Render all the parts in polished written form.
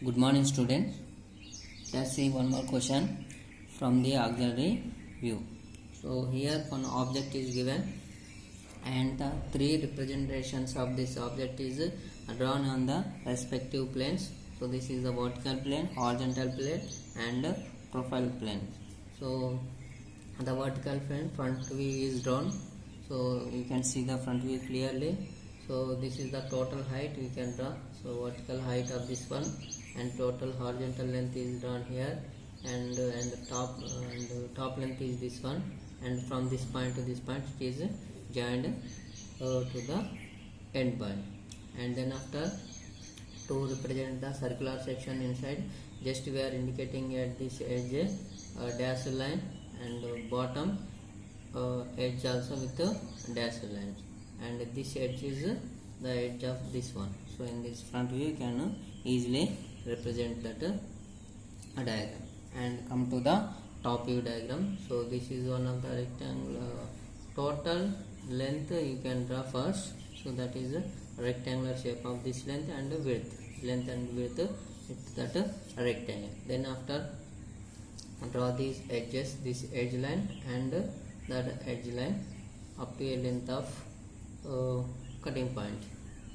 Good morning, students. Let's see one more question from the auxiliary view. So here one object is given and the three representations of this object is drawn on the respective planes. So this is the vertical plane, horizontal plane and profile plane. So the vertical plane front view is drawn, so you can see the front view clearly. So this is the total height we can draw. So vertical height of this one and total horizontal length is drawn here, and top length is this one, and from this point to this point it is joined to the end point. And then after to represent the circular section inside, just we are indicating at this edge a dash line, and bottom edge also with a dash line, and this edge is the edge of this one. So in this front view you can easily represent that diagram. And come to the top view diagram. So this is one of the rectangle total length you can draw first. So that is a rectangular shape of this length and width with that rectangle. Then after draw these edges, this edge line and that edge line up to a length of cutting point.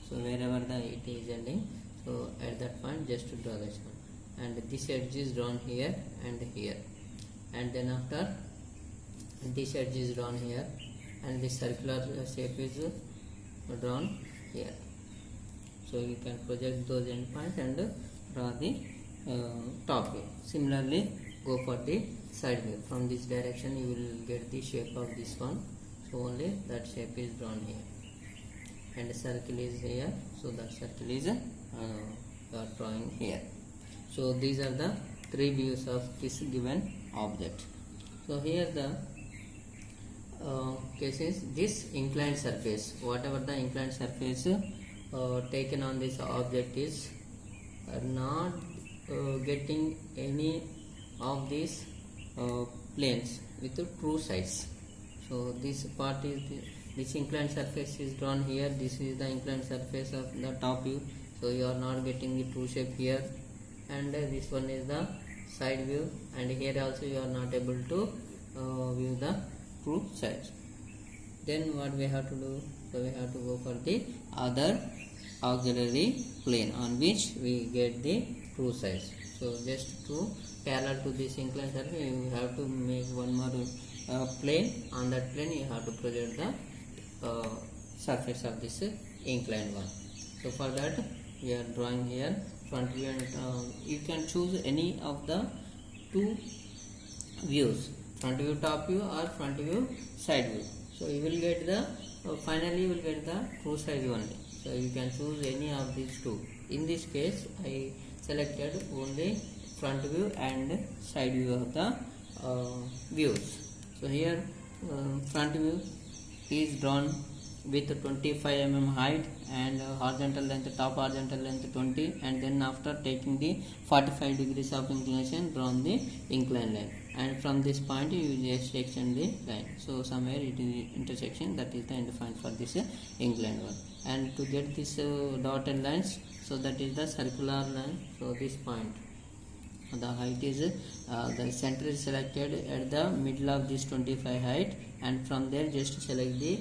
So wherever it is ending, so at that point just to draw this one, and this edge is drawn here and here, and then after this edge is drawn here and this circular shape is drawn here. So you can project those end points and draw the top view. Similarly go for the side view. From this direction you will get the shape of this one, so only that shape is drawn here, and the circle is here, so that circle is drawing here. So these are the three views of this given object. So here the case is this inclined surface, whatever the inclined surface taken on this object is not getting any of these planes with the true size. So this part is this inclined surface is drawn here. This is the inclined surface of the top view, so you are not getting the true shape here, and this one is the side view, and here also you are not able to view the true size. Then what we have to do? So we have to go for the other auxiliary plane on which we get the true size. So just to parallel to this inclined surface you have to make one more plane. On that plane you have to project the surface of this inclined one. So for that we are drawing here front view, and you can choose any of the two views, front view top view or front view side view. So you will get the finally you will get the true size only. So you can choose any of these two. In this case I selected only front view and side view of the views. So here front view is drawn with 25 mm height and horizontal length, top horizontal length 20, and then after taking the 45 degrees of inclination drawn the inclined line, and from this point you just extend the line. So somewhere it is intersection, that is the end point for this inclined one. And to get this dotted lines, so that is the circular line. So this point the height is the center is selected at the middle of this 25 height, and from there just select the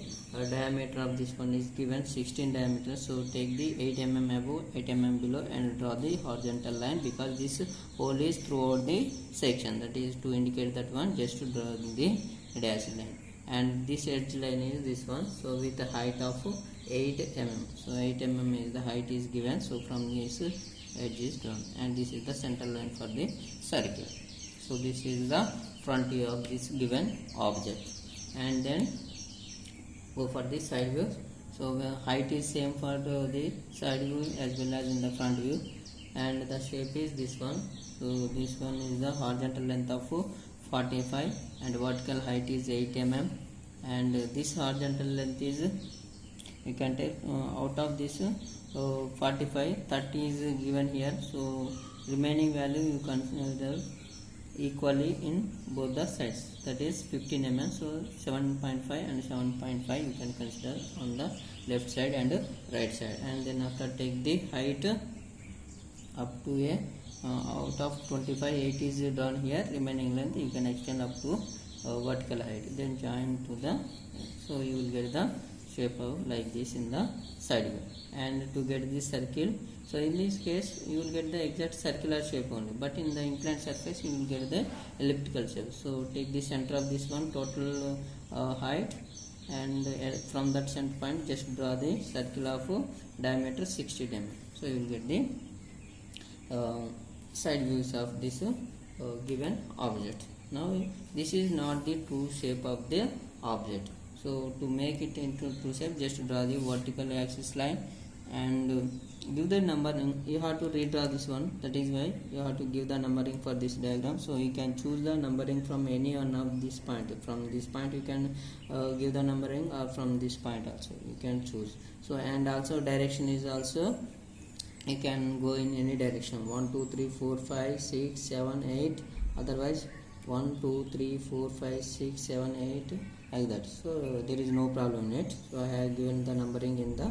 diameter of this one is given 16 diameter. So take the 8 mm above, 8 mm below, and draw the horizontal line, because this hole is throughout the section, that is to indicate that one, just to draw the dash line. And this edge line is this one, so with the height of 8 mm. So 8 mm is the height is given, so from this edge is drawn, and this is the center line for the circle. So this is the front view of this given object. And then go for the side view. So the height is same for the side view as well as in the front view, and the shape is this one. So this one is the horizontal length of 45 and vertical height is 8 mm, and this horizontal length is, you can take out of this 45, 30 is given here, so remaining value you consider equally in both the sides, that is 15 mm. So 7.5 and 7.5 you can consider on the left side and right side, and then after take the height up to a out of 25, 8 is drawn here, remaining length you can extend up to vertical height, then join to the, so you will get the shape of like this in the side view. And to get this circle, so in this case you will get the exact circular shape only, but in the inclined surface you will get the elliptical shape. So take the center of this one, total height, and from that center point just draw the circle of diameter 60 mm. So you will get the side views of this given object. Now this is not the true shape of the object, so to make it into true shape just draw the vertical axis line and give the numbering. You have to redraw this one, that is why you have to give the numbering for this diagram. So you can choose the numbering from any one of this point. From this point you can give the numbering, or from this point also you can choose. So and also direction is also, you can go in any direction, 1 2 3 4 5 6 7 8, otherwise 1 2 3 4 5 6 7 8 like that. So there is no problem in it. So I have given the numbering in the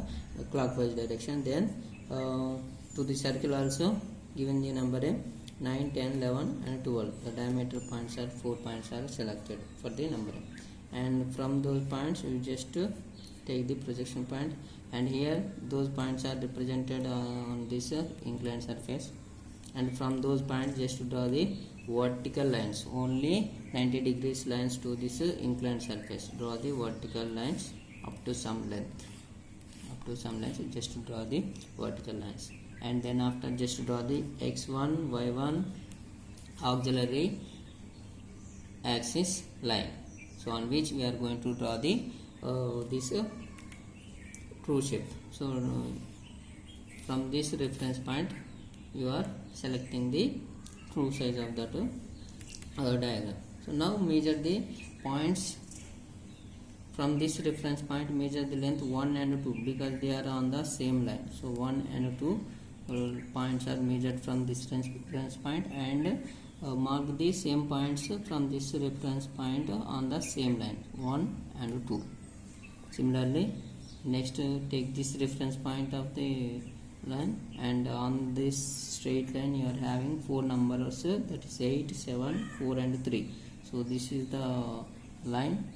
clockwise direction. Then to the circle also given the numbering 9 10 11 and 12. The diameter points are 4 points are selected for the numbering, and from those points you just take the projection point, and here those points are represented on this inclined surface, and from those points just draw the vertical lines, only 90 degrees lines to this inclined surface. Draw the vertical lines up to some length, you just draw the vertical lines, and then after just draw the x1 y1 auxiliary axis line, so on which we are going to draw the this true shape. So from this reference point you are selecting the true size of that diagram. So now measure the points from this reference point, measure the length 1 and 2 because they are on the same line. So 1 and 2 points are measured from this reference point, and mark the same points from this reference point on the same line, 1 and 2. Similarly, next take this reference point of the line, and on this straight line you are having 4 numbers, that is 8 7 4 and 3. So this is the line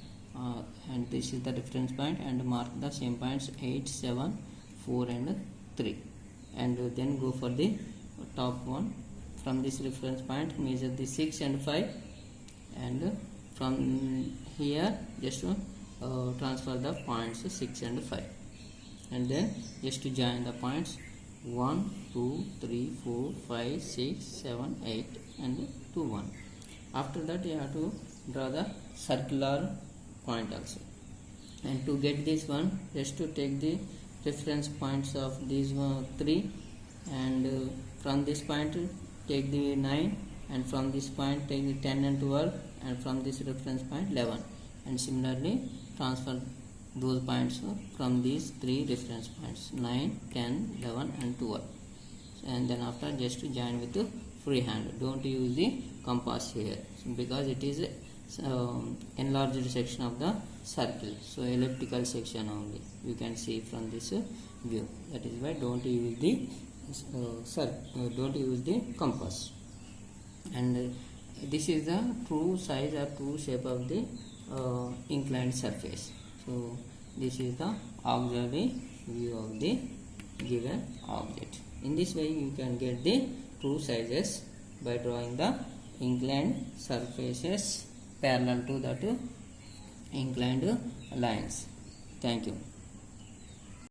and this is the reference point, and mark the same points 8 7 4 and 3, and then go for the top one. From this reference point measure the 6 and 5, and from here just transfer the points 6 and 5, and then just to join the points 1 2 3 4 5 6 7 8 and 2 1. After that you have to draw the circular point also, and to get this one just to take the reference points of these 3, and from this point take the 9, and from this point take the 10 and 12, and from this reference point 11, and similarly transfer those points from these 3 reference points 9 10 11 and 12, and then after just to join with the free hand. Don't use the compass here because it is enlarged section of the circle, so elliptical section only you can see from this view. That is why don't use the compass. And this is the true size or true shape of the inclined surface. So this is the auxiliary view of the given object. In this way you can get the true sizes by drawing the inclined surfaces parallel to that inclined lines. Thank you.